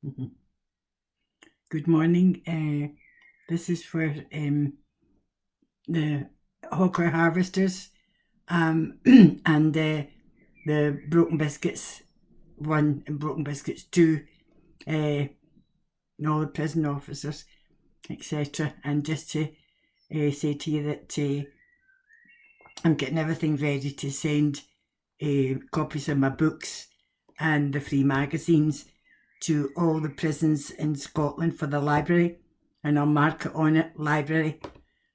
Mhm. Good morning. This is for the hawker harvesters and the Broken Biscuits 1 and Broken Biscuits 2, and all the prison officers, etc. And just to say to you that I'm getting everything ready to send copies of my books and the free magazines to all the prisons in Scotland for the library, and I'll mark it on it, library.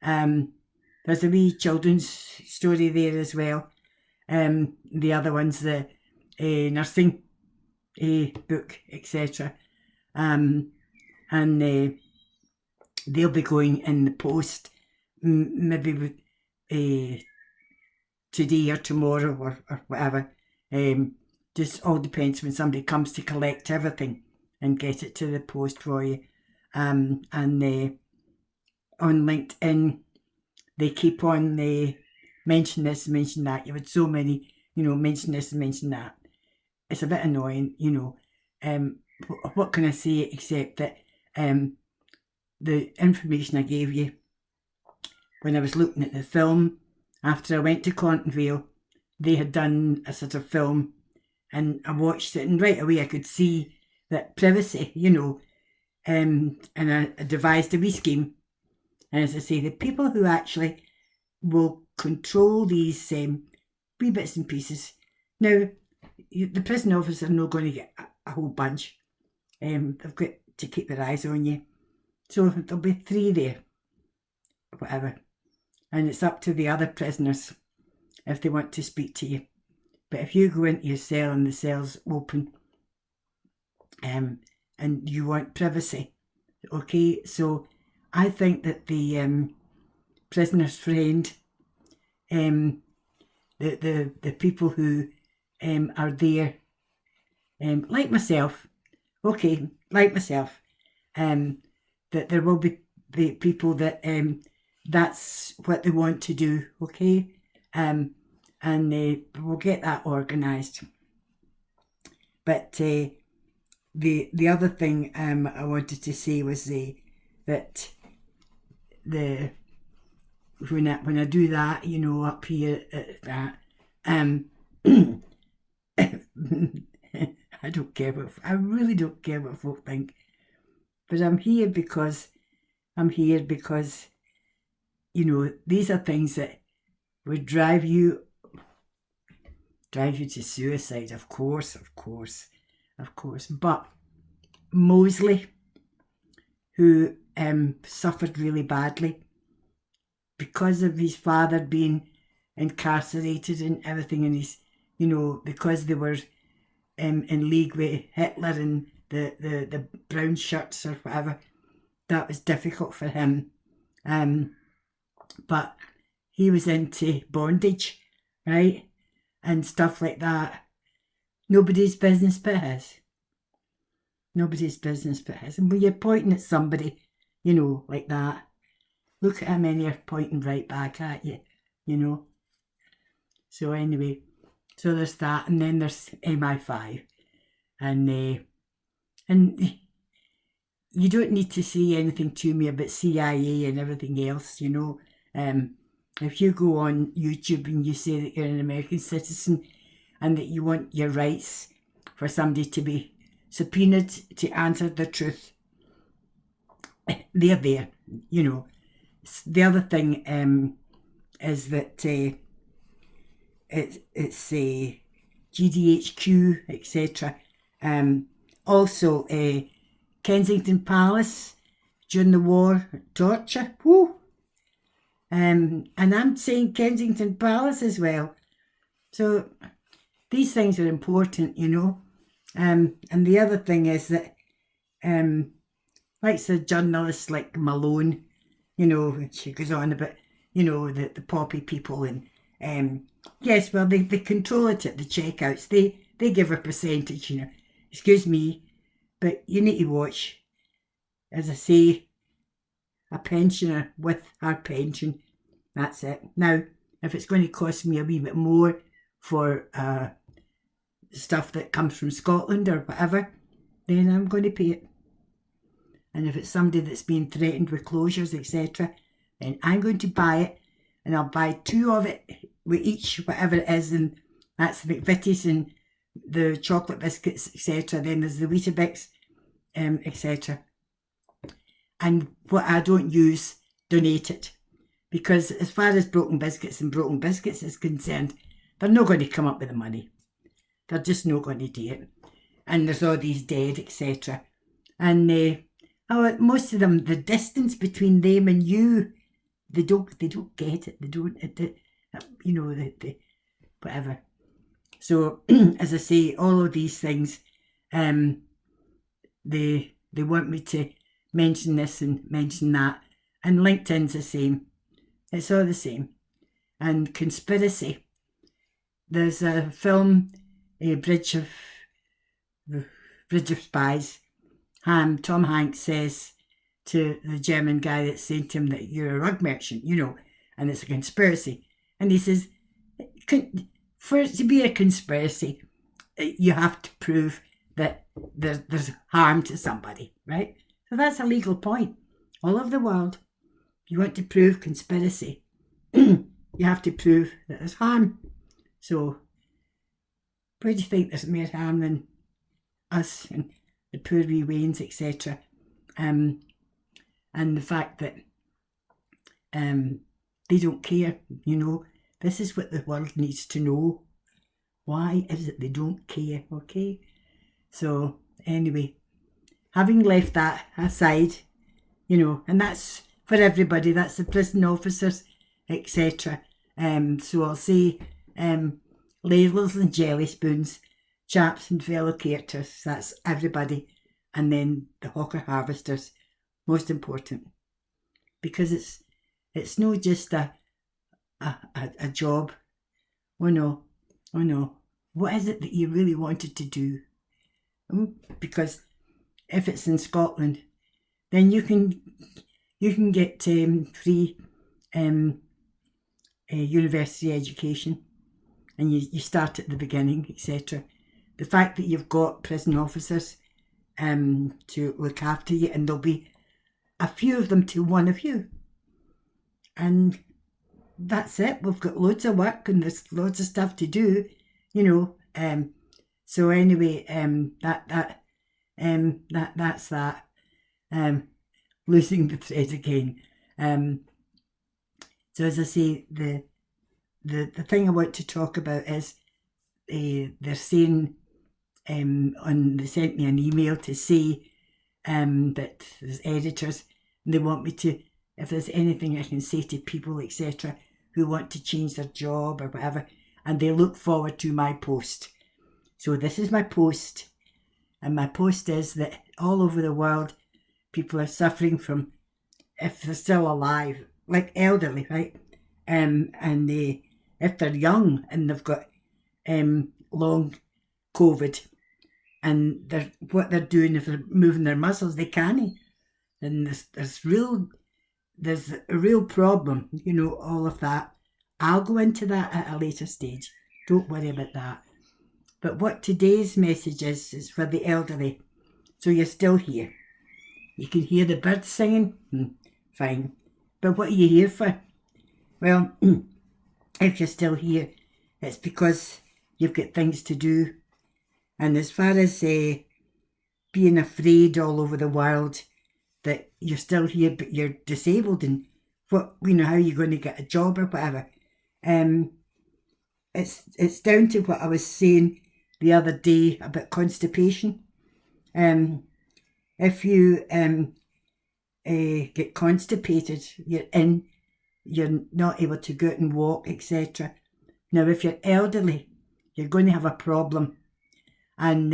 There's a wee children's story there as well. The other one's the nursing book, etc. And they'll be going in the post, maybe with today or tomorrow or whatever. Just all depends when somebody comes to collect everything and get it to the post for you. And on LinkedIn, they keep on mention this, mention that. You've had so many, mention this and mention that. It's a bit annoying, What can I say except that the information I gave you when I was looking at the film, after I went to Contonville, they had done a sort of film, and I watched it, and right away I could see that privacy, and I devised a wee scheme. And as I say, the people who actually will control these wee bits and pieces. Now, the prison officers are not going to get a whole bunch. They've got to keep their eyes on you. So there'll be 3 there, whatever. And it's up to the other prisoners if they want to speak to you. But if you go into your cell and the cell's open, and you want privacy, okay? So I think that the prisoner's friend, the people who are there, like myself, that there will be people that that's what they want to do, okay? And we'll get that organised. But the other thing I wanted to say was that when I do that, up here at that, I really don't care what folk think. But I'm here because these are things that would drive you to suicide, of course. But Mosley, who suffered really badly because of his father being incarcerated and everything, and his, because they were in league with Hitler and the brown shirts or whatever, that was difficult for him. But he was into bondage, right? And stuff like that. Nobody's business but his. Nobody's business but his. And when you're pointing at somebody, like that, look at how many are pointing right back at you, So anyway, so there's that, and then there's MI5, and you don't need to say anything to me about CIA and everything else, If you go on YouTube and you say that you're an American citizen and that you want your rights for somebody to be subpoenaed to answer the truth, they're there, The other thing is that it's GDHQ, etc. Also, Kensington Palace during the war, torture. Woo! And I'm saying Kensington Palace as well. So these things are important, And the other thing is that, like the journalists like Malone, she goes on about, the poppy people, and yes, well, they control it at the checkouts. They give a percentage, Excuse me, but you need to watch, as I say, a pensioner with her pension. That's it. Now, if it's going to cost me a wee bit more for stuff that comes from Scotland or whatever, then I'm going to pay it. And if it's somebody that's been threatened with closures, etc., then I'm going to buy it, and I'll buy 2 of it with each, whatever it is, and that's the McVitie's and the chocolate biscuits, etc. Then there's the Weetabix, etc. And what I don't use, donate it. Because as far as broken biscuits is concerned, they're not going to come up with the money. They're just not going to do it. And there's all these dead, etc. And most of them, the distance between them and you, they don't get it. They don't, whatever. So, as I say, all of these things, they want me to mention this and mention that. And LinkedIn's the same. It's all the same. And conspiracy. There's a film, Bridge of Spies. Tom Hanks says to the German guy that's saying to him that you're a rug merchant, and it's a conspiracy. And he says, for it to be a conspiracy, you have to prove that there's harm to somebody, right? So that's a legal point. All over the world, if you want to prove conspiracy, you have to prove that there's harm. So, where do you think there's more harm than us and the poor wee Waynes, etc.? And the fact that they don't care, This is what the world needs to know. Why is it they don't care, okay? So, anyway, having left that aside, and that's for everybody, that's the prison officers, etc. So I'll say ladles and jelly spoons, chaps and fellow characters, that's everybody. And then the hawker harvesters, most important. Because it's not just a job. Oh no. What is it that you really wanted to do? Because if it's in Scotland, then you can get free university education, and you start at the beginning, etc. The fact that you've got prison officers to look after you, and there'll be a few of them to one of you, and that's it. We've got loads of work and there's loads of stuff to do, so anyway, that's that. Losing the thread again. So as I say, the thing I want to talk about is they're saying they sent me an email to say that there's editors, and they want me to, if there's anything I can say to people, etc., who want to change their job or whatever, and they look forward to my post. So this is my post, and my post is that all over the world, people are suffering from, if they're still alive, like elderly, right? And if they're young and they've got long COVID, and what they're doing, if they're moving their muscles, they can't. And there's a real problem, all of that. I'll go into that at a later stage. Don't worry about that. But what today's message is for the elderly. So you're still here. You can hear the birds singing. Fine. But what are you here for? Well, if you're still here, it's because you've got things to do. And as far as being afraid all over the world that you're still here but you're disabled, and how you're going to get a job or whatever, it's down to what I was saying the other day about constipation. If you get constipated, you're not able to go out and walk, etc. Now, if you're elderly, you're going to have a problem. And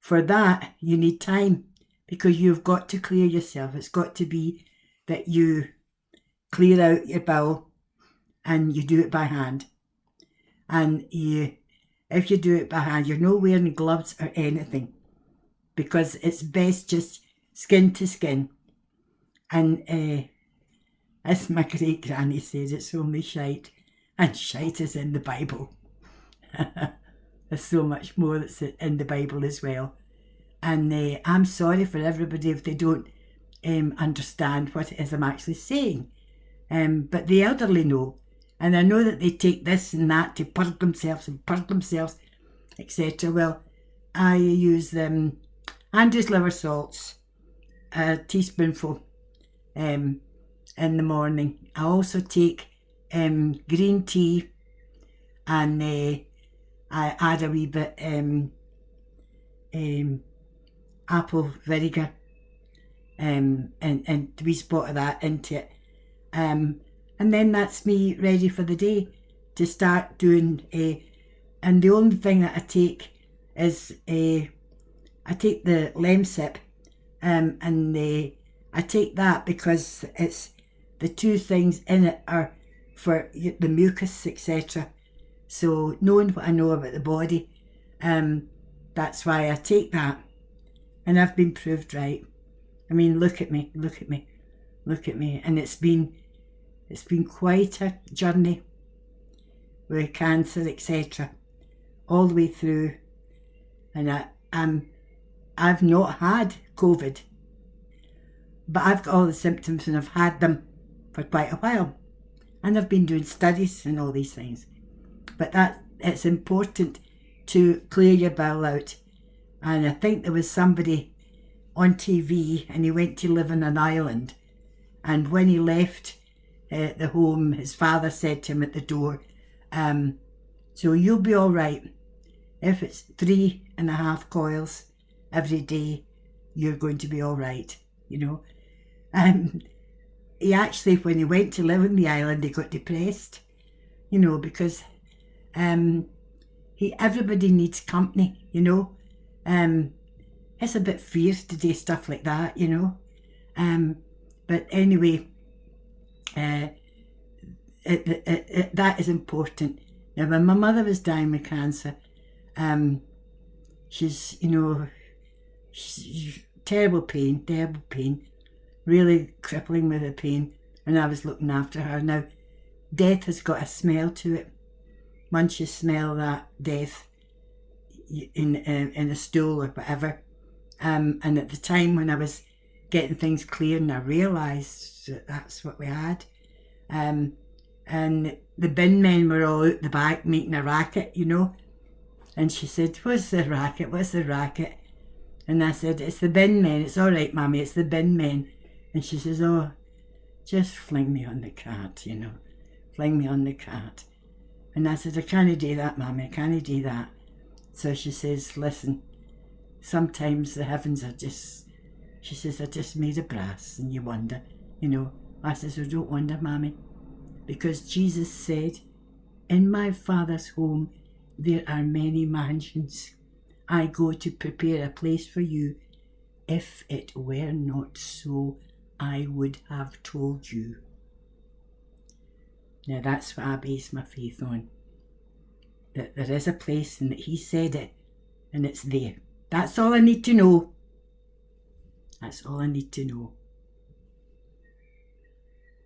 for that, you need time, because you've got to clear yourself. It's got to be that you clear out your bowel, and you do it by hand. And if you do it by hand, you're not wearing gloves or anything, because it's best just skin to skin. And as my great granny says, it's only shite, and shite is in the Bible. There's so much more that's in the Bible as well. And I'm sorry for everybody if they don't understand what it is I'm actually saying. But the elderly know. And I know that they take this and that to purge themselves, etc. Well, I use Andrew's liver salts, a teaspoonful in the morning. I also take green tea, and I add a wee bit apple vinegar and a wee spot of that into it. And then that's me ready for the day to start doing and the only thing that I take is I take the Lemsip, and I take that because it's the two things in it are for the mucus, etc. So knowing what I know about the body, that's why I take that, and I've been proved right. I mean, look at me, and it's been quite a journey with cancer, etc. all the way through, and I've not had COVID, but I've got all the symptoms and I've had them for quite a while, and I've been doing studies and all these things. But it's important to clear your bowel out. And I think there was somebody on TV, and he went to live on an island, and when he left the home, his father said to him at the door, so you'll be all right. If it's 3.5 coils every day, you're going to be all right, you know. He actually, when he went to live on the island, he got depressed, you know, because everybody needs company, you know. It's a bit fierce to do stuff like that, you know. But anyway, that is important. Now, when my mother was dying with cancer, she's terrible pain, really crippling with the pain, and I was looking after her. Now, death has got a smell to it. Once you smell that death in a stool or whatever, and at the time when I was getting things clear and I realised that that's what we had, and the bin men were all out the back making a racket, you know, and she said, what's the racket? And I said, it's the bin men. It's all right, Mummy, it's the bin men. And she says, oh, just fling me on the cart, you know, fling me on the cart. And I said, I can't do that, Mummy, I can't do that. So she says, listen, sometimes the heavens are just, she says, are just made of brass, and you wonder, you know. I says, oh, don't wonder, Mammy, because Jesus said, in my Father's home there are many mansions. I go to prepare a place for you. If it were not so, I would have told you. Now that's what I base my faith on. That there is a place, and that he said it, and it's there. That's all I need to know. That's all I need to know.